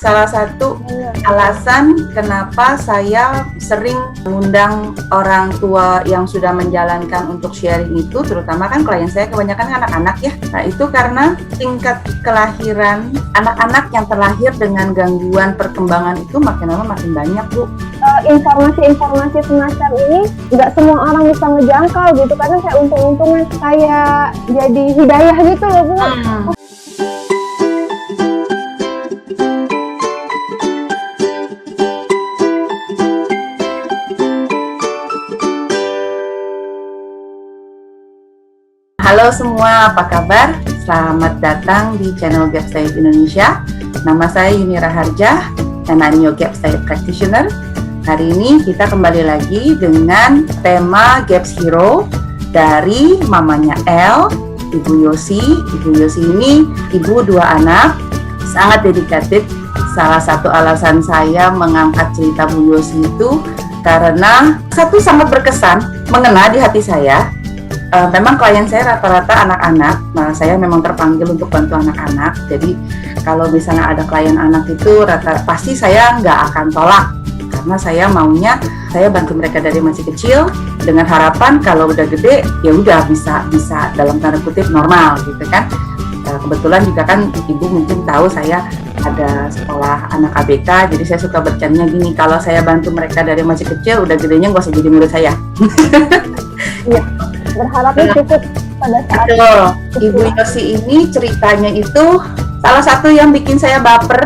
Salah satu alasan kenapa saya sering mengundang orang tua yang sudah menjalankan untuk sharing itu, terutama kan klien saya kebanyakan anak-anak ya. Nah itu karena tingkat kelahiran anak-anak yang terlahir dengan gangguan perkembangan itu makin lama makin banyak, Bu. Informasi-informasi semacam ini nggak semua orang bisa ngejangkau gitu, karena kayak untung-untungnya kayak jadi hidayah gitu loh, Bu. Halo semua, apa kabar? Selamat datang di channel Gaps Diet Indonesia. Nama saya Yuni Raharja, dan I'm your Gaps Diet Practitioner. Hari ini kita kembali lagi dengan tema Gaps Hero dari mamanya El, Ibu Yosi. Ibu Yosi ini ibu dua anak, sangat dedikatif. Salah satu alasan saya mengangkat cerita Bu Yosi itu karena satu sangat berkesan, mengena di hati saya. Memang klien saya rata-rata anak-anak. Nah, saya memang terpanggil untuk bantu anak-anak. Jadi kalau misalnya ada klien anak itu pasti saya nggak akan tolak, karena saya maunya saya bantu mereka dari masih kecil dengan harapan kalau udah gede ya udah bisa dalam tanda kutip normal gitu kan. Kebetulan juga kan ibu mungkin tahu saya ada sekolah anak ABK, jadi saya suka bercandanya gini, kalau saya bantu mereka dari masih kecil, udah gedenya nggak usah jadi murid saya. Iya. Berharapnya cukup pada saat Ibu Yosi ini ceritanya itu salah satu yang bikin saya baper.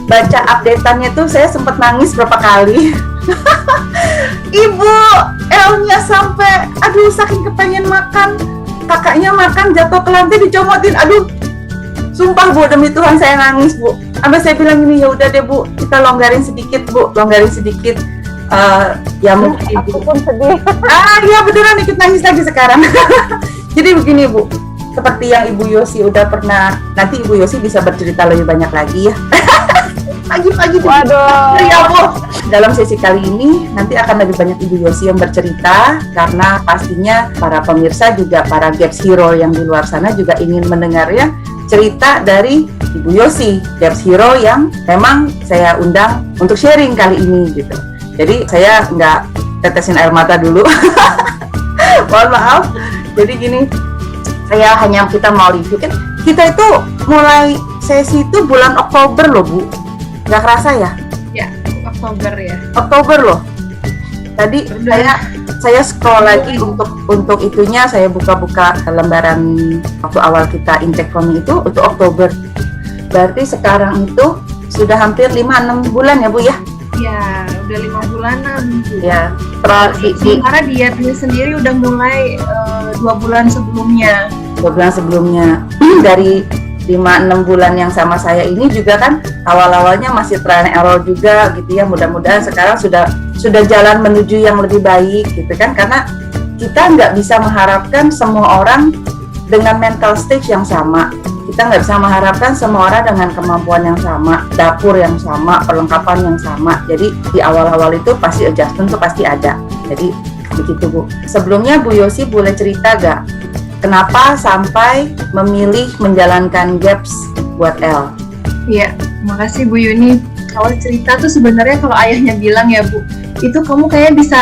Baca update-annya tuh saya sempat nangis berapa kali. Ibu Elnya sampai aduh saking kepengen makan, kakaknya makan jatuh ke lantai dicomotin. Aduh, sumpah Bu, demi Tuhan saya nangis Bu. Sampai saya bilang gini, ya udah deh Bu, kita longgarin sedikit Bu, longgarin sedikit. Ya mungkin aku pun sedih. Iya beneran ikut nangis lagi sekarang. Jadi begini Bu, seperti yang Ibu Yosi udah pernah, nanti Ibu Yosi bisa bercerita lebih banyak lagi ya. Pagi-pagi Waduh. Ya Bu, dalam sesi kali ini nanti akan lebih banyak Ibu Yosi yang bercerita, karena pastinya para pemirsa juga para Gaps Hero yang di luar sana juga ingin mendengarnya cerita dari Ibu Yosi, Gaps Hero yang memang saya undang untuk sharing kali ini gitu. Jadi saya nggak tetesin air mata dulu. Mohon maaf. Jadi gini, kita mau review kan. Kita itu mulai sesi itu bulan Oktober loh Bu. Nggak kerasa ya? Ya, Oktober ya. Oktober loh. Tadi saya scroll lagi untuk itunya, saya buka-buka lembaran waktu awal kita intake form itu untuk Oktober. Berarti sekarang itu sudah hampir 5-6 bulan ya Bu ya? Ya, udah 5 bulanan. Ya, sementara dietnya sendiri udah mulai 2 bulan sebelumnya. 2 bulan sebelumnya. Dari 5-6 bulan yang sama saya ini juga kan awal-awalnya masih trial and error juga gitu ya. Mudah-mudahan sekarang sudah jalan menuju yang lebih baik gitu kan, karena kita nggak bisa mengharapkan semua orang dengan mental stage yang sama. Kita nggak bisa mengharapkan semua orang dengan kemampuan yang sama, dapur yang sama, perlengkapan yang sama. Jadi di awal-awal itu pasti adjustment tuh pasti ada. Jadi begitu Bu. Sebelumnya Bu Yosi boleh cerita gak kenapa sampai memilih menjalankan Gaps buat El? Iya, makasih Bu Yuni. Kalau cerita tuh sebenarnya kalau ayahnya bilang ya Bu, itu kamu kayaknya bisa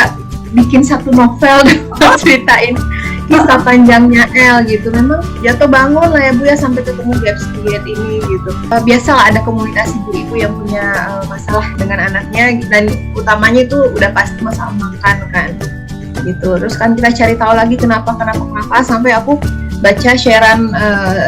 bikin satu novel ceritain kisah panjangnya El gitu. Memang jatuh bangun lah ya Bu ya sampai ketemu Gaps Diet ini gitu. Biasalah ada komunitas ibu-ibu yang punya masalah dengan anaknya, dan utamanya itu udah pasti masalah makan kan gitu. Terus kan kita cari tahu lagi kenapa sampai aku baca sharean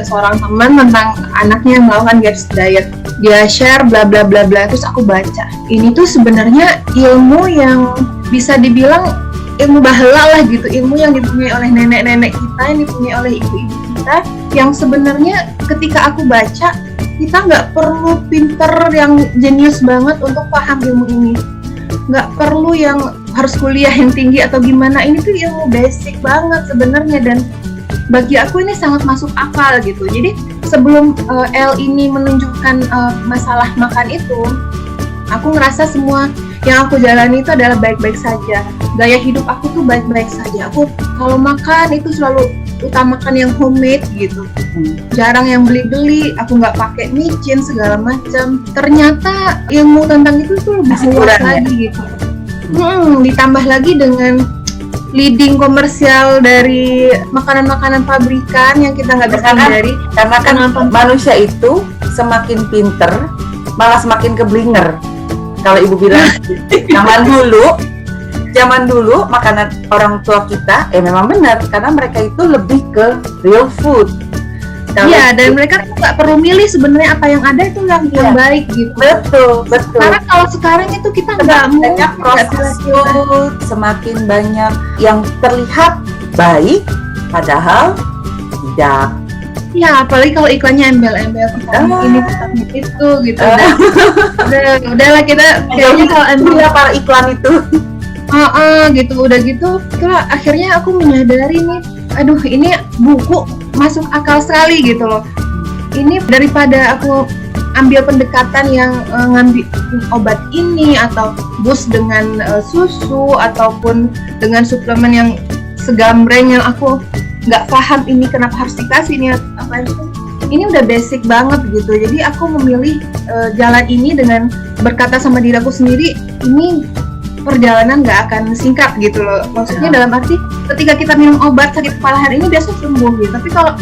seorang teman tentang anaknya yang melakukan Gaps Diet. Dia share bla bla bla bla, terus aku baca. Ini tuh sebenarnya ilmu yang bisa dibilang ilmu baheula lah gitu, ilmu yang dipunyai oleh nenek-nenek kita, yang dipunyai oleh ibu-ibu kita, yang sebenarnya ketika aku baca, kita nggak perlu pinter yang jenius banget untuk paham ilmu ini, nggak perlu yang harus kuliah yang tinggi atau gimana. Ini tuh ilmu basic banget sebenarnya, dan bagi aku ini sangat masuk akal gitu. Jadi sebelum El ini menunjukkan masalah makan itu, aku ngerasa semua yang aku jalani itu adalah baik-baik saja. Gaya hidup aku tuh baik-baik saja. Aku kalau makan itu selalu utamakan yang homemade gitu. Jarang yang beli-beli, aku nggak pakai micin segala macam. Ternyata ilmu tentang itu tuh lebih Masih luas kurang, ya? lagi gitu. Ditambah lagi dengan leading komersial dari makanan-makanan pabrikan yang kita nggak bisa hindari. Karena kan Kenapa? manusia itu semakin pinter malah semakin keblinger. Kalau ibu bilang zaman dulu makanan orang tua kita memang benar karena mereka itu lebih ke real food. Iya, dan mereka nggak perlu milih sebenarnya apa yang ada itu yang baik gitu. Betul. Karena kalau sekarang itu kita nggak banyak proses food, semakin banyak yang terlihat baik padahal tidak. Ya, apalagi kalau iklannya embel-embel ini vitamin itu gitu. Udahlah kita kayaknya kalau ambil para iklan itu. Gitu, udah gitu. Terus akhirnya aku menyadari nih, aduh ini buku masuk akal sekali gitu loh. Ini daripada aku ambil pendekatan yang ngambil obat ini atau boost dengan susu ataupun dengan suplemen yang segambreng yang aku nggak paham ini kenapa harus dikasih ini apa itu. Ini udah basic banget gitu. Jadi aku memilih jalan ini dengan berkata sama diri aku sendiri, ini perjalanan nggak akan singkat gitu loh. Maksudnya dalam arti ketika kita minum obat sakit kepala hari ini biasa sembuh gitu. Tapi kalau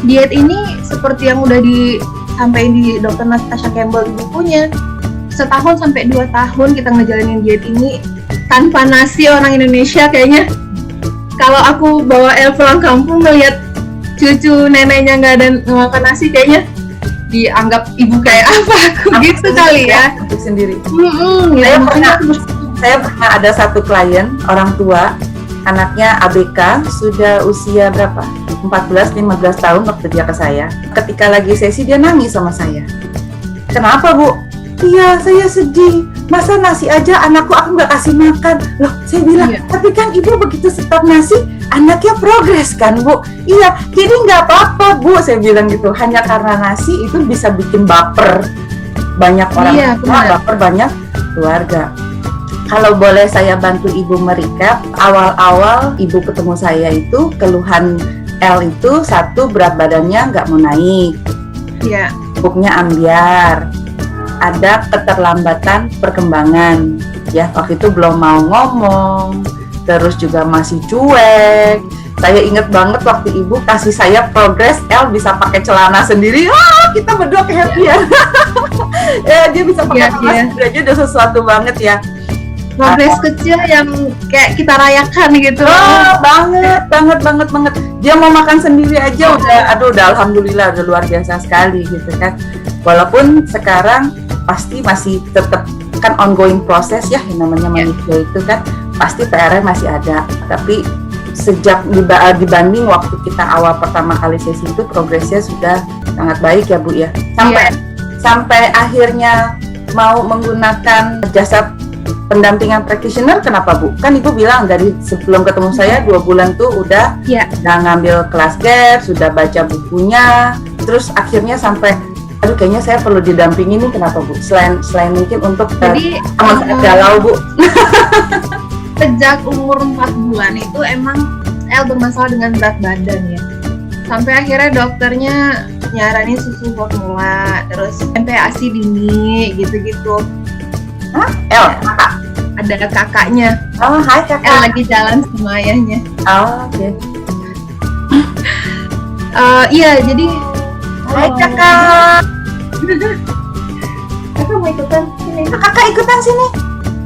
diet ini seperti yang udah disampaikan di Dr. Natasha Campbell di bukunya, 1 tahun sampai 2 tahun kita ngejalanin diet ini tanpa nasi. Orang Indonesia kayaknya kalau aku bawa El pulang kampung melihat cucu neneknya nggak ada makan nasi, kayaknya dianggap ibu kayak apa aku gitu kali ya. Untuk sendiri. Ya, Saya pernah ada satu klien orang tua, anaknya ABK, sudah usia berapa? 14-15 tahun waktu dia ke saya. Ketika lagi sesi dia nangis sama saya. Kenapa, Bu? Iya, saya sedih. Masa nasi aja anakku aku nggak kasih makan. Loh, saya bilang, tapi kan ibu begitu stop nasi, anaknya progres kan, Bu? Iya, jadi nggak apa-apa, Bu. Saya bilang gitu. Hanya karena nasi itu bisa bikin baper. Banyak orang tua, baper banyak keluarga. Kalau boleh saya bantu ibu merecap, awal-awal ibu ketemu saya itu keluhan L itu satu, berat badannya nggak mau naik, pupuknya ambiar, ada keterlambatan perkembangan, ya waktu itu belum mau ngomong, terus juga masih cuek. Saya ingat banget waktu ibu kasih saya progres L bisa pakai celana sendiri, kita berdua kehappian. Ya dia bisa pakai celana sendiri aja udah sesuatu banget ya. Progres kecil yang kayak kita rayakan gitu. Banget. Dia mau makan sendiri aja udah alhamdulillah udah luar biasa sekali gitu kan. Walaupun sekarang pasti masih tetap kan ongoing proses ya, yang namanya manusia itu kan pasti PR-nya masih ada. Tapi sejak dibanding waktu kita awal pertama kali sesi itu progresnya sudah sangat baik ya Bu ya. Sampai akhirnya mau menggunakan jasa pendampingan practitioner. Kenapa Bu? Kan Ibu bilang dari sebelum ketemu saya 2 bulan tuh udah ngambil kelas GAP, sudah baca bukunya, terus akhirnya sampai aduh kayaknya saya perlu didampingi nih. Kenapa Bu? Selain mungkin untuk teman galau Bu. Sejak umur 4 bulan itu emang El bermasalah dengan berat badan ya. Sampai akhirnya dokternya nyaranin susu formula, terus MPASI dini gitu-gitu. Hah? El, kakak? Ada kakaknya. Oh, hai kakak. El lagi jalan sama ayahnya. Oh, oke. Iya, jadi hai kakak. Kakak mau ikutan sini. Kakak ikutan sini.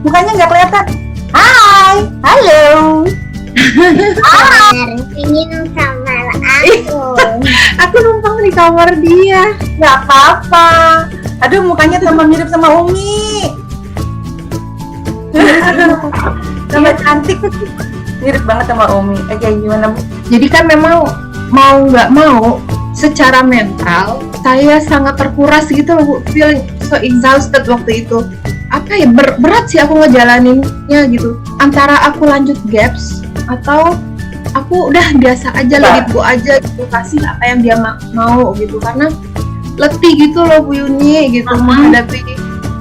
Mukanya nggak kelihatan. Hai, halo. Ingin kamar aku. Aku numpang di kamar dia. Nggak apa-apa. Aduh, mukanya tambah mirip sama Umi. Tambah cantik, mirip banget sama Umi. Kayak gimana Bu? Jadi kan memang mau nggak mau secara mental saya sangat terkuras gitu loh Bu. Feeling so exhausted waktu itu. Apa ya, berat sih aku ngejalaninnya gitu. Antara aku lanjut gaps atau aku udah biasa aja lead go aja gitu, kasih apa yang dia mau gitu. Karena letih gitu loh Bu Yuni gitu menghadapi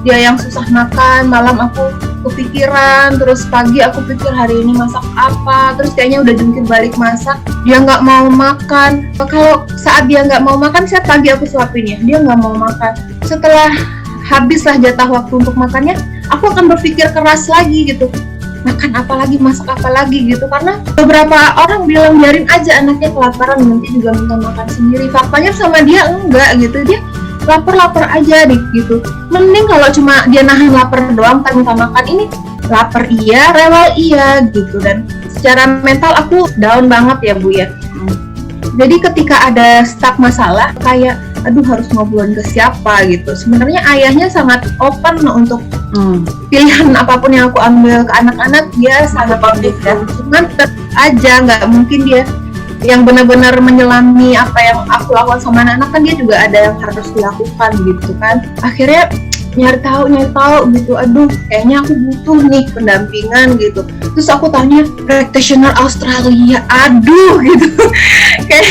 dia yang susah makan, malam aku kepikiran, terus pagi aku pikir hari ini masak apa, terus kayaknya udah jungkir balik masak, dia nggak mau makan. Kalau saat dia nggak mau makan, saya pagi aku suapin ya, dia nggak mau makan. Setelah habislah jatah waktu untuk makannya, aku akan berpikir keras lagi gitu, makan apa lagi, masak apa lagi gitu. Karena beberapa orang bilang biarin aja anaknya kelaparan, nanti juga minta makan sendiri. Faktanya sama dia enggak gitu, dia lapar aja gitu. Mending kalau cuma dia nahan lapar doang, kan minta makan, ini lapar iya, rewel iya gitu. Dan secara mental aku down banget ya Bu ya. Jadi ketika ada stuck masalah, kayak aduh harus ngobrolin ke siapa gitu. Sebenarnya ayahnya sangat open untuk pilihan apapun yang aku ambil ke anak-anak, dia sangat Supportive ya. cuman tetap aja nggak mungkin dia yang benar-benar menyelami apa yang aku lakukan sama anak-anak, kan dia juga ada yang harus dilakukan gitu kan. Akhirnya nyari tahu gitu, aduh kayaknya aku butuh nih pendampingan gitu. Terus aku tanya practitioner Australia, aduh gitu kayak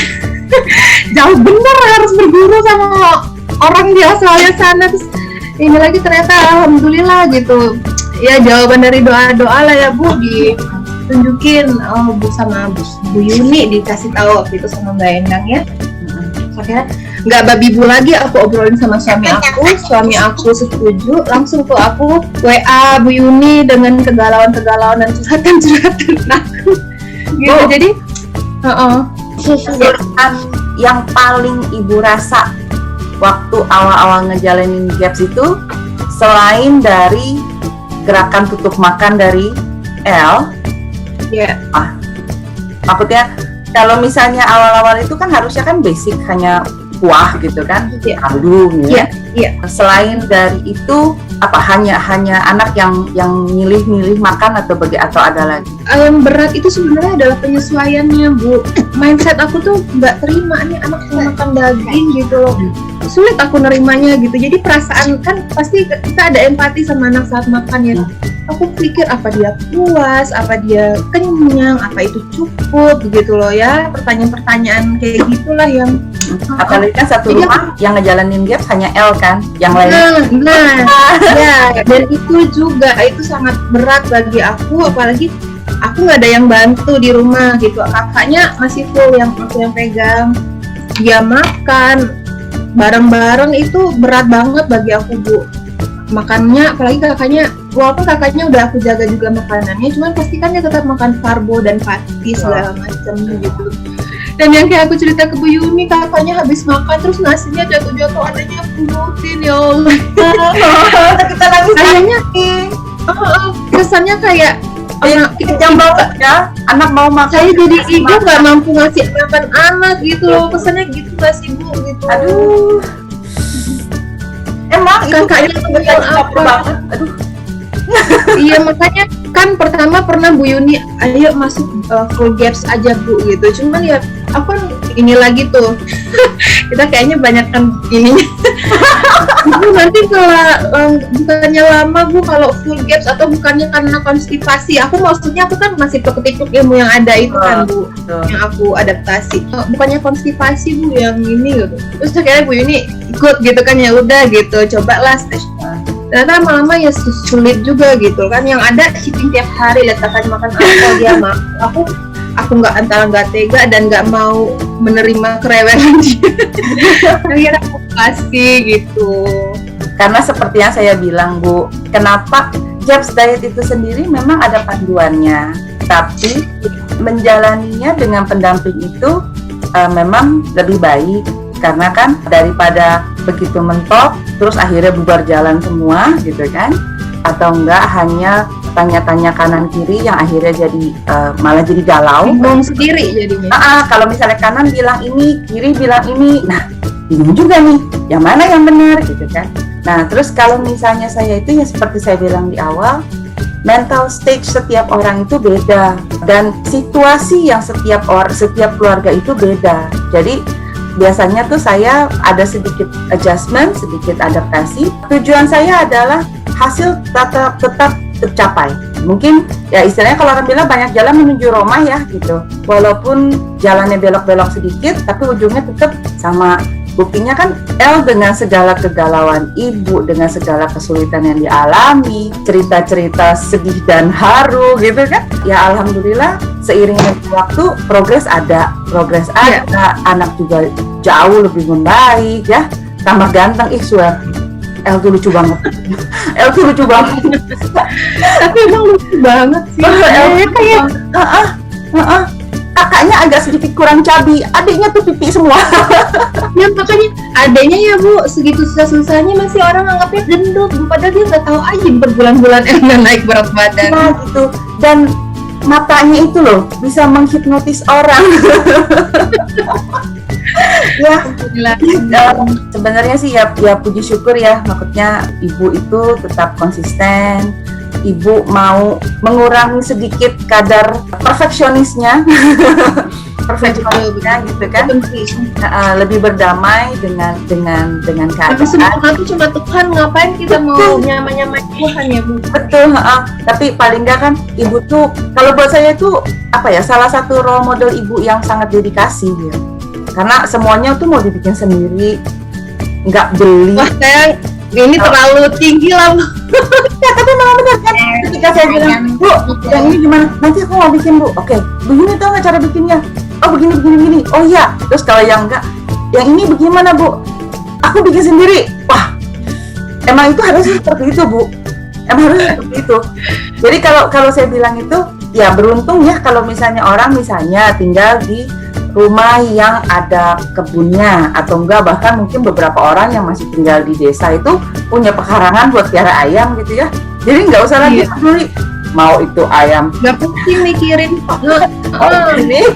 jauh bener harus berguru sama orang di Australia sana. Terus ini lagi ternyata alhamdulillah gitu ya, jawaban dari doa-doa lah ya Bu, ditunjukin Bu sama Bu Yuni, dikasih tahu waktu itu sama Mbak Endang ya. Akhirnya nggak babi bu lagi, aku obrolin sama suami aku setuju, langsung tuh aku WA Bu Yuni dengan kegalauan dan curhatan aku gitu. Jadi Kesulitan yang paling Ibu rasa waktu awal-awal ngejalanin GAPS itu, selain dari gerakan tutup makan dari L, ya maksudnya kalau misalnya awal-awal itu kan harusnya kan basic, hanya kuah gitu kan, kaldu gitu. Iya. Selain dari itu, apa hanya anak yang milih makan atau ada lagi? Yang berat itu sebenarnya adalah penyesuaiannya Bu. Mindset aku tuh nggak terima nih anak cuma makan daging gitu loh. Sulit aku nerimanya gitu. Jadi perasaan kan pasti kita ada empati sama anak saat makan ya. Aku pikir apa dia puas, apa dia kenyang, apa itu cukup gitu loh ya. Pertanyaan-pertanyaan kayak gitulah yang Apalagi kan satu rumah yang ngejalanin GAPS hanya L kan, yang lain. Ya, dan itu juga itu sangat berat bagi aku, apalagi aku nggak ada yang bantu di rumah gitu. Kakaknya masih full yang aku yang pegang, dia makan bareng-bareng, itu berat banget bagi aku Bu. Makannya, apalagi kakaknya, walaupun kakaknya udah aku jaga juga makanannya, cuman pasti kan dia tetap makan karbo dan fatty segala macam gitu. Dan yang kayak aku cerita ke Bu Yuni, kakaknya habis makan terus nasinya jatuh-jatuh, adanya pungutin, ya Allah. Kita nangis Kayaknya kesannya kayak kejam banget ya, anak mau makan. saya jadi ibu nggak mampu ngasih makan anak gitu loh, kesannya gitu nggak sih Bu gitu. Aduh, emang itu Kakaknya kayak apa? banget. Aduh, Iya, makanya kan pertama pernah Bu Yuni, ayo masuk full GAPS aja Bu gitu. Cuman ya aku kan ini lagi tuh kita kayaknya banyak kan ininya. Bu nanti kalau bukannya lama Bu kalau full GAPS, atau bukannya karena konstipasi. Aku maksudnya aku kan masih peketik ilmu yang ada itu kan Bu, yang aku adaptasi. Bukannya konstipasi Bu yang ini gitu. Terus akhirnya Bu Yuni ikut gitu kan, ya udah gitu, cobalah stage. Ternyata lama-lama ya sulit juga gitu kan, yang ada shipping tiap hari, lihat kakaknya makan apa dia makan. Aku nggak tega dan nggak mau menerima kerewelan dia. Akhirnya aku kasih gitu. karena seperti yang saya bilang Bu, kenapa GAPS diet itu sendiri memang ada panduannya, tapi menjalaninya dengan pendamping itu memang lebih baik, karena kan daripada begitu mentok terus akhirnya bubar jalan semua gitu kan, atau enggak hanya tanya-tanya kanan kiri yang akhirnya jadi malah jadi galau. Bingung sendiri jadinya. Kalau misalnya kanan bilang ini, kiri bilang ini, nah bingung juga nih yang mana yang benar gitu kan. Nah terus kalau misalnya saya itu ya seperti saya bilang di awal, mental stage setiap orang itu beda, dan situasi yang setiap keluarga itu beda. Jadi biasanya tuh saya ada sedikit adjustment, sedikit adaptasi. Tujuan saya adalah hasil tetap tercapai. Mungkin ya istilahnya kalau orang bilang banyak jalan menuju Roma ya gitu. Walaupun jalannya belok-belok sedikit, tapi ujungnya tetap sama Buktinya kan El dengan segala kegalauan ibu, dengan segala kesulitan yang dialami, cerita-cerita sedih dan haru gitu kan. Ya alhamdulillah seiring dengan waktu progres ada, anak juga jauh lebih membaik ya, tambah ganteng. Swear El tuh lucu banget. El tuh lucu banget. Tapi emang lucu banget sih. El kayak kakaknya agak sedikit kurang cabi, adiknya tuh pipi semua. Ya makanya adanya ya Bu, segitu susah-susahnya masih orang anggapnya gendut, padahal dia nggak tahu aja berbulan-bulan Elna naik berat badan. Nah gitu, dan matanya itu loh bisa menghipnotis orang. Ya, sebenarnya sih ya puji syukur ya, maksudnya ibu itu tetap konsisten. Ibu mau mengurangi sedikit kadar perfeksionisnya gitu kan, lebih berdamai dengan Tapi keadaan. sempurna itu cuma Tuhan, ngapain kita mau nyamain Tuhan ya Bu? Betul, tapi paling nggak kan ibu tuh, kalau buat saya tuh apa ya, salah satu role model ibu yang sangat dedikasi dia, karena semuanya tuh mau dibikin sendiri, nggak beli. Wah sayang, ini terlalu tinggi lah Bu. Ya, tapi memang benar kan, ketika saya bilang, Bu, yang ini gimana? Nanti aku mau bikin Bu. Oke, begini tau nggak cara bikinnya? Oh begini. Oh iya. Terus kalau yang enggak, yang ini bagaimana Bu? Aku bikin sendiri. Wah, emang itu harusnya seperti itu Bu. Emang harusnya seperti itu. Jadi kalau saya bilang itu, ya beruntung ya kalau misalnya orang misalnya tinggal di rumah yang ada kebunnya, atau enggak bahkan mungkin beberapa orang yang masih tinggal di desa itu punya pekarangan buat piara ayam gitu ya. Jadi nggak usah lagi peduli mau itu ayam. Gak penting mikirin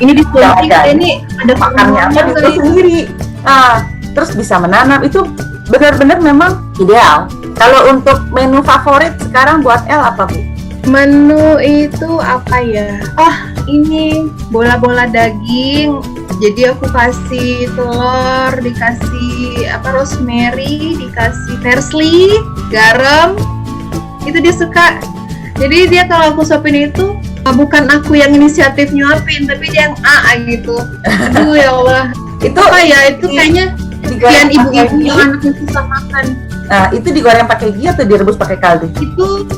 Ini disuntik, ini ada pakannya apa itu sendiri. Terus bisa menanam, itu benar-benar memang ideal. Kalau untuk menu favorit sekarang buat El apa Bu? Menu itu apa ya? Ini bola-bola daging. Jadi aku kasih telur, dikasih rosemary, dikasih parsley, garam. Itu dia suka. Jadi dia kalau aku suapin itu bukan aku yang inisiatif nyuapin, tapi dia yang gitu. Aduh ya Allah. Itu apa ya? Itu kayaknya digoreng ibu-ibu yang anaknya susah makan. Nah, itu digoreng pakai ghee atau direbus pakai kaldu? Itu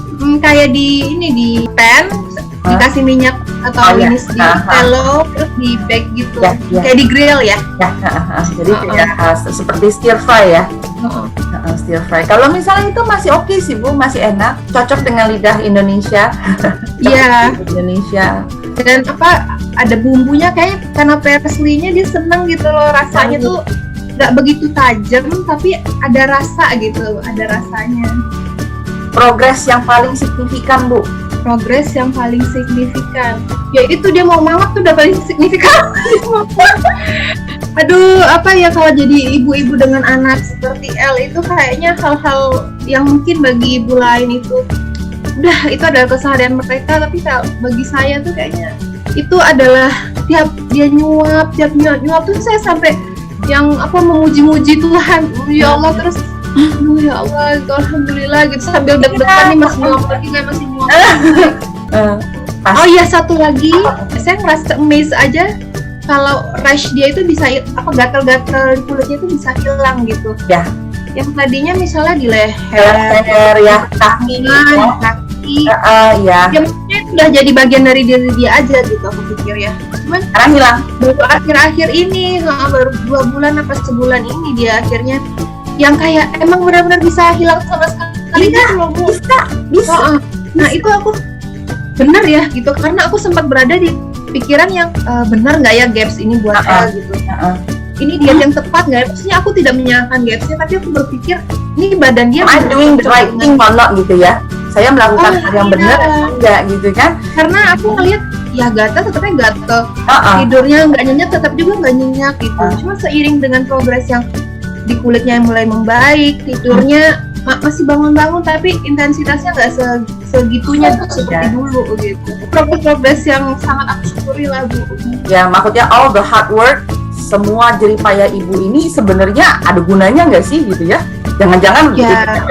kayak di pan, dikasih minyak atau ini di telo, terus di bake gitu, kayak di grill ya. Jadi kayak seperti stir fry ya. Stir fry. Kalau misalnya itu masih oke sih Bu, masih enak, cocok dengan lidah Indonesia. Iya. Indonesia. Dan ada bumbunya kayak karena parsley-nya dia seneng gitu loh, rasanya tuh nggak begitu tajam tapi ada rasa gitu, ada rasanya. Progres yang paling signifikan Bu? Progres yang paling signifikan, ya itu dia mau mangap tuh udah paling signifikan. Aduh, kalau jadi ibu-ibu dengan anak seperti El itu kayaknya hal-hal yang mungkin bagi ibu lain itu udah itu adalah keseharian mereka, tapi bagi saya tuh kayaknya itu adalah tiap dia nyuap tuh saya sampai yang memuji-muji Tuhan, ya Allah, terus ya Allah, alhamdulillah gitu, sambil deg-degan nih masih nyuap lagi nggak, masih nyuap. Oh iya, satu lagi saya ngerasa amazed aja kalau rash dia itu bisa gatal-gatal di kulitnya itu bisa hilang gitu ya. Yang tadinya misalnya di leher ya, kaki ya maksudnya itu udah jadi bagian dari diri dia aja gitu, aku pikir ya. Cuman sekarang hilang baru akhir-akhir ini, baru 2 bulan apa sebulan ini dia akhirnya yang kayak emang benar-benar bisa hilang sama sekali kan loh Bu. Bisa. Nah itu aku bener ya gitu, karena aku sempat berada di pikiran yang benar nggak ya gaps ini buat El gitu. Ini diet yang tepat nggak? Maksudnya aku tidak menyalahkan gapsnya, tapi aku berpikir ini badan dia I'm doing the right thing or not gitu ya. Saya melakukan hal yang benar atau enggak gitu kan? Karena aku ngelihat ya gatal tetapnya gatal, tidurnya nggak nyenyak tetap juga nggak nyenyak gitu. Cuma seiring dengan progres yang di kulitnya yang mulai membaik, tidurnya masih bangun-bangun tapi intensitasnya nggak segitunya seperti dulu gitu. Progres yang sangat aku syukuri lah Bu. Ya maksudnya all the hard work, semua jeripaya ibu ini sebenarnya ada gunanya nggak sih gitu ya? Jangan-jangan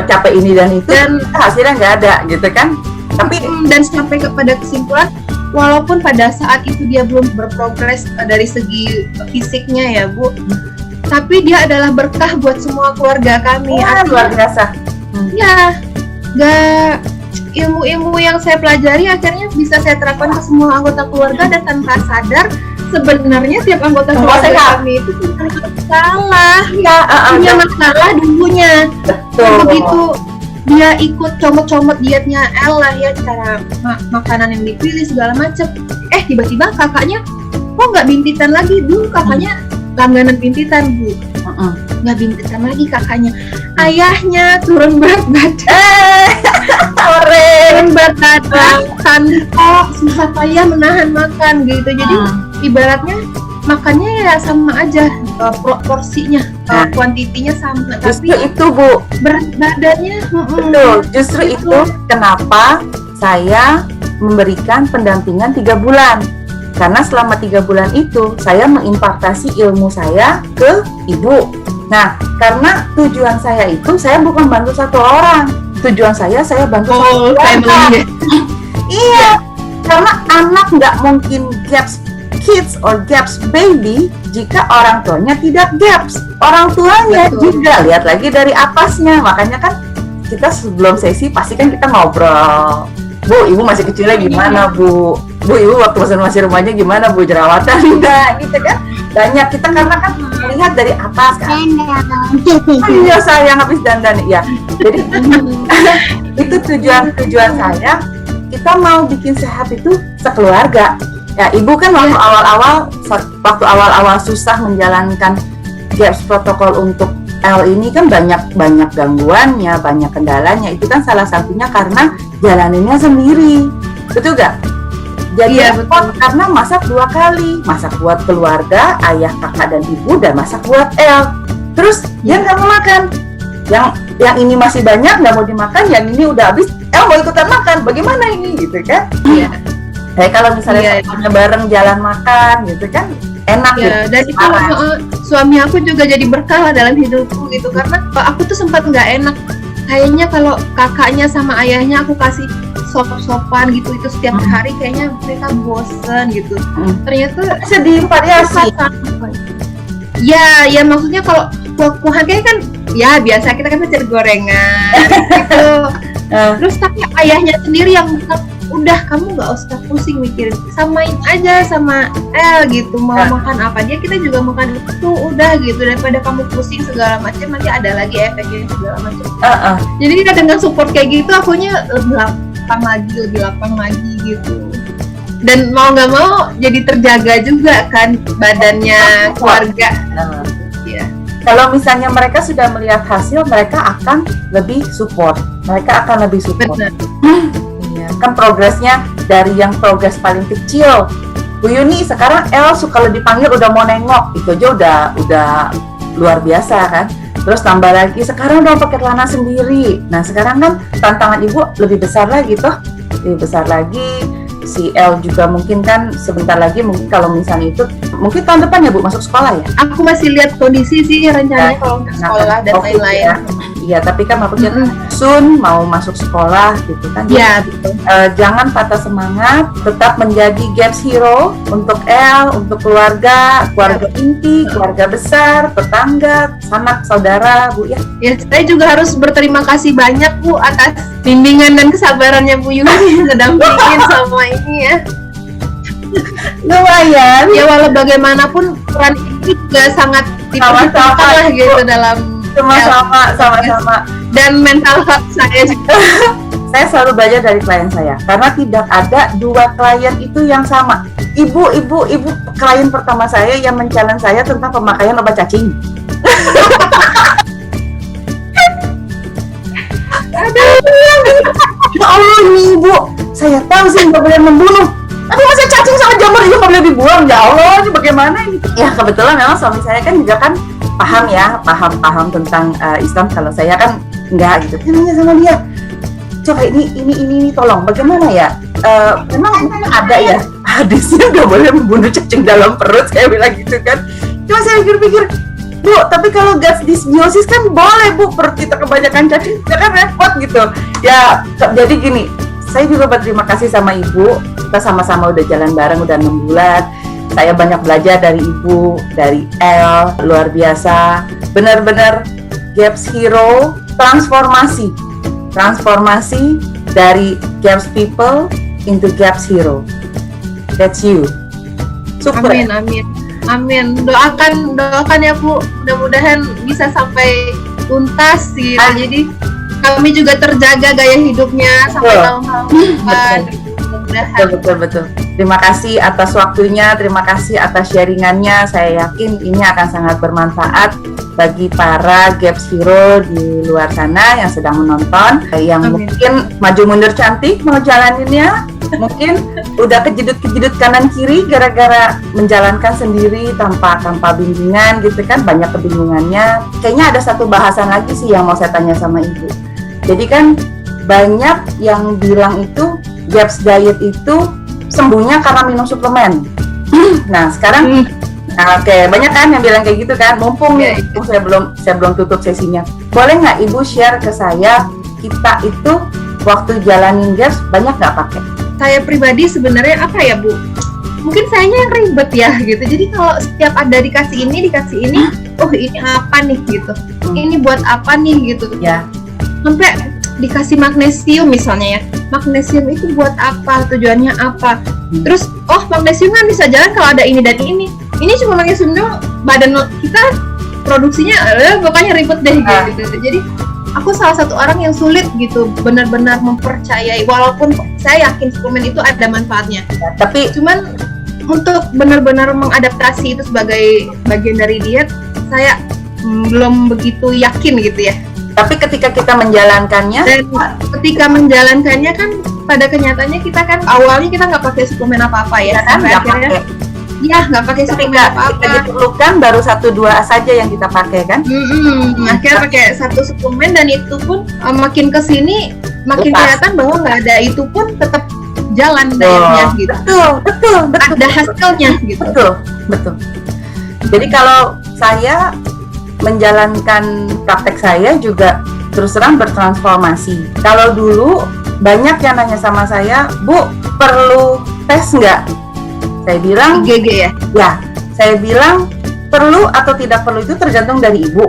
capek ini dan itu dan hasilnya nggak ada gitu kan? Tapi dan sampai kepada kesimpulan, walaupun pada saat itu dia belum berprogres dari segi fisiknya ya Bu, tapi dia adalah berkah buat semua keluarga kami. Wah, luar biasa. Ya, gak ilmu-ilmu yang saya pelajari akhirnya bisa saya terapkan ke semua anggota keluarga, dan tanpa sadar sebenarnya tiap anggota keluarga kami itu punya masalah, punya masalah dulunya. Dan begitu dia ikut comot-comot dietnya El lah ya, cara makanan yang dipilih segala macem, tiba-tiba kakaknya kok nggak bintitan lagi. Dulu kakaknya langganan bintitan, Bu. Nggak bintitan lagi kakaknya. Ayahnya turun berat badan. Turun berat badan tanpa susah payah menahan makan gitu. Jadi ibaratnya makannya ya sama aja, porsinya, kuantitinya sama. Justru tapi itu, Bu. berat badannya Betul, justru itu kenapa saya memberikan pendampingan 3 bulan. Karena selama 3 bulan itu saya mengimpartasi ilmu saya ke ibu. Nah, karena tujuan saya itu saya bukan bantu satu orang. Tujuan saya bantu satu keluarga. Iya, karena anak nggak mungkin gaps kids or gaps baby jika orang tuanya tidak gaps. Orang tuanya juga lihat lagi dari apasnya. Makanya kan kita sebelum sesi pasti kan kita ngobrol. Bu, ibu masih kecilnya gimana, Bu? Bu, ibu waktu masih rumahnya gimana, Bu? Jerawatan enggak gitu kan? Banyak kita karena kan melihat dari atas kan. Iya sayang habis dandan ya. Jadi itu tujuan saya. Kita mau bikin sehat itu sekeluarga. Ya, ibu kan waktu awal-awal susah menjalankan GAPS protokol untuk L ini kan banyak gangguannya, banyak kendalanya. Itu kan salah satunya karena jalaninnya sendiri, betul gak? Jadi repot karena masak 2 kali, masak buat keluarga, ayah, kakak, dan ibu, dan masak buat L. Terus dia nggak mau makan, yang ini masih banyak nggak mau dimakan, yang ini udah habis, L mau ikutan makan, bagaimana ini gitu kan? Iya. Kayak kalau misalnya bareng jalan makan gitu kan enak gitu. Dan itu suami aku juga jadi berkah lah dalam hidupku gitu, karena aku tuh sempat nggak enak kayaknya kalau kakaknya sama ayahnya aku kasih sop-sopan gitu itu setiap hari, kayaknya mereka bosen gitu. Ternyata sedih variasi. Ya maksudnya kalau kuah-kuahan kayak kan ya biasa kita kan cari gorengan gitu. Terus tapi ayahnya sendiri yang udah kamu nggak usah pusing mikirin, samain aja sama El gitu, mau makan apa dia kita juga makan itu udah gitu, daripada kamu pusing segala macam nanti ada lagi efeknya segala macam. Jadi kita dengan support kayak gitu akunya lebih lapang lagi gitu, dan mau nggak mau jadi terjaga juga kan badannya keluarga. Ya. Kalau misalnya mereka sudah melihat hasil, mereka akan lebih support. Benar. Kan progresnya dari yang progres paling kecil. Bu Yuni sekarang El suka lebih panggil udah mau nengok, itu aja udah luar biasa kan. Terus tambah lagi sekarang udah pakai celana sendiri. Nah sekarang kan tantangan ibu lebih besar lagi si El juga mungkin kan sebentar lagi mungkin kalau misalnya itu mungkin tahun depan ya Bu masuk sekolah ya. Aku masih lihat kondisi sih rencananya kalau untuk sekolah dan lain-lain. Iya, tapi kan maksudnya soon mau masuk sekolah gitu kan. Iya, betul. Jangan patah semangat, tetap menjadi GAPS hero untuk El, untuk keluarga inti, keluarga besar, tetangga, sanak, saudara, Bu ya. Ya, saya juga harus berterima kasih banyak Bu atas bimbingan dan kesabarannya Bu Yuni ngedampingin sama ini ya. Lumayan. Ya walau bagaimanapun peran itu juga sangat diperlukan lah gitu dalam sama-sama dan mental health saya juga. Saya selalu belajar dari klien saya karena tidak ada 2 klien itu yang sama. Ibu klien pertama saya yang men-challenge saya tentang pemakaian obat cacing. Ya Allah ini ibu, saya tahu sih nggak boleh membunuh, tapi masa cacing sama jamur juga nggak boleh dibuang. Ya Allah, ini bagaimana ini? Ya kebetulan memang suami saya kan juga kan paham tentang Islam. Kalau saya kan enggak gitu. Nanya sama dia, coba ini tolong bagaimana ya? Memang ada ya hadisnya nggak boleh membunuh cacing dalam perut, saya bilang gitu kan. Cuma saya pikir, Bu, tapi kalau gas disbiosis kan boleh Bu, perut kita kebanyakan cacing, ya kan repot gitu. Ya, jadi gini, saya juga berterima kasih sama Ibu, kita sama-sama udah jalan bareng udah 6 bulan. saya banyak belajar dari Ibu, dari El, luar biasa. Benar-benar Gaps Hero transformasi dari Gaps people into Gaps Hero. That's you. Super. Amin. Doakan ya Bu. Mudah-mudahan bisa sampai tuntas gitu. Jadi kami juga terjaga gaya hidupnya sampai tahun-tahun depan. Betul. Terima kasih atas waktunya, terima kasih atas sharingannya. Saya yakin ini akan sangat bermanfaat bagi para Gaps Hero di luar sana yang sedang menonton, yang mungkin maju mundur cantik mau jalaninnya, mungkin udah kejedut kanan kiri gara-gara menjalankan sendiri tanpa bimbingan gitu kan, banyak kebingungannya. Kayaknya ada satu bahasan lagi sih yang mau saya tanya sama Ibu. Jadi kan banyak yang bilang itu Gaps diet itu sembuhnya karena minum suplemen. Nah sekarang, banyak kan yang bilang kayak gitu kan. Mumpung nih, saya belum tutup sesinya. Boleh nggak Ibu share ke saya, kita itu waktu jalanin Gaps banyak nggak pakai? Saya pribadi sebenarnya apa ya Bu? Mungkin sayanya yang ribet ya gitu. Jadi kalau setiap ada dikasih ini, oh ini apa nih gitu. Ini buat apa nih gitu. Ya. Sampai dikasih magnesium misalnya ya. Magnesium itu buat apa? Tujuannya apa? Terus, magnesium kan bisa jalan kalau ada ini dan ini. Ini cuma magnesium doang, badan kita produksinya pokoknya ribet deh gitu. Jadi aku salah satu orang yang sulit gitu benar-benar mempercayai, walaupun saya yakin suplemen itu ada manfaatnya. Tapi cuman untuk benar-benar mengadaptasi itu sebagai bagian dari diet, saya belum begitu yakin gitu ya. Tapi ketika kita menjalankannya, kan pada kenyataannya kita kan awalnya kita nggak pakai suplemen apa-apa ya, sampai akhirnya nggak pakai suplemen apa-apa. Kita diperlukan baru 1-2 saja yang kita pakai kan? Akhirnya pakai satu suplemen dan itu pun makin kesini makin kelihatan bahwa nggak ada itu pun tetap jalan dietnya gitu. Betul. Ada hasilnya gitu. Betul. Jadi kalau saya menjalankan praktek saya juga terus terang bertransformasi. Kalau dulu banyak yang nanya sama saya, Bu, perlu tes nggak? Saya bilang IgG ya? Ya, saya bilang perlu atau tidak perlu itu tergantung dari Ibu.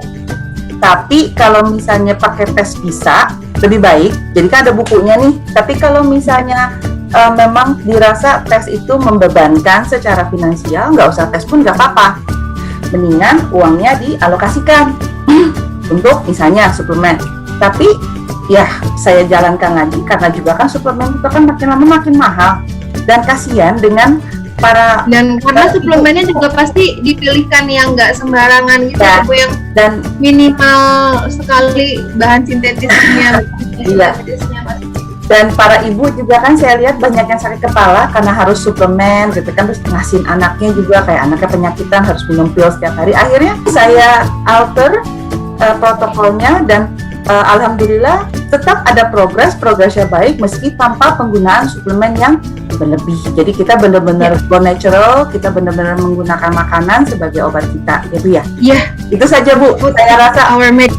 Tapi kalau misalnya pakai tes bisa, lebih baik. Jadi kan ada bukunya nih. Tapi kalau misalnya memang dirasa tes itu membebankan secara finansial, nggak usah tes pun nggak apa-apa. Mendingan uangnya dialokasikan untuk misalnya suplemen. Tapi ya saya jalankan lagi karena juga kan suplemen itu kan makin lama makin mahal dan kasihan dengan para, dan karena suplemennya juga pasti dipilihkan yang nggak sembarangan gitu ya, yang dan minimal sekali bahan sintetisnya. Iya. Dan para ibu juga kan saya lihat banyak yang sakit kepala karena harus suplemen gitu kan, terus ngasihin anaknya juga, kayak anaknya penyakitan harus minum pil setiap hari. Akhirnya saya alter protokolnya dan alhamdulillah tetap ada progresnya baik meski tanpa penggunaan suplemen yang berlebih. Jadi kita benar-benar go natural, kita benar-benar menggunakan makanan sebagai obat kita, ya Bu ya? Iya. Itu saja Bu, saya rasa our med.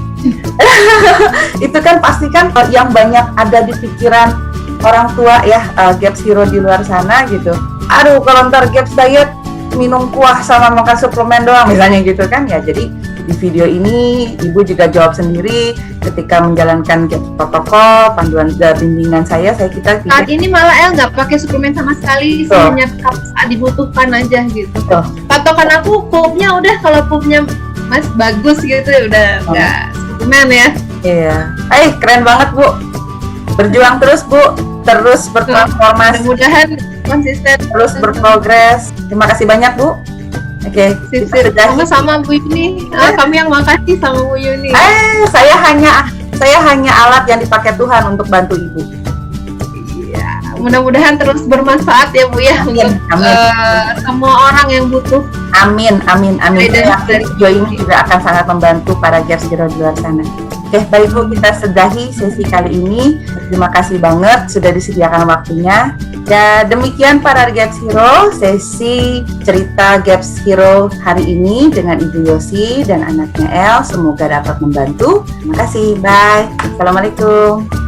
Itu kan pasti kan yang banyak ada di pikiran orang tua ya, Gaps Hero di luar sana gitu. Aduh, kalau ntar Gaps diet minum kuah sama makan suplemen doang misalnya gitu kan ya. Jadi di video ini Ibu juga jawab sendiri ketika menjalankan Gaps protokol, panduan dan bimbingan saya kita saat ini malah El nggak pakai suplemen sama sekali, hanya saat dibutuhkan aja gitu. Patokan aku pupnya udah, kalau pupnya Mas bagus gitu ya udah nggak suplemen ya. Iya. Keren banget Bu. Berjuang terus Bu, terus bertransformasi. Mudah-mudahan konsisten, terus berprogres. Terima kasih banyak Bu. Oke, sama-sama Bu Yuni. Kami yang makasih sama Bu Yuni. Saya hanya alat yang dipakai Tuhan untuk bantu Ibu. Iya, mudah-mudahan terus bermanfaat ya Bu ya. Amin. Semua orang yang butuh. Amin. Saya yakin video ini juga akan sangat membantu para Gaps Hero di luar sana. Oke, baik Bu, kita sudahi sesi kali ini. Terima kasih banget sudah disediakan waktunya. Dan demikian para Gaps Hero, sesi cerita Gaps Hero hari ini dengan Ibu Yosi dan anaknya El. Semoga dapat membantu. Terima kasih, bye. Assalamualaikum.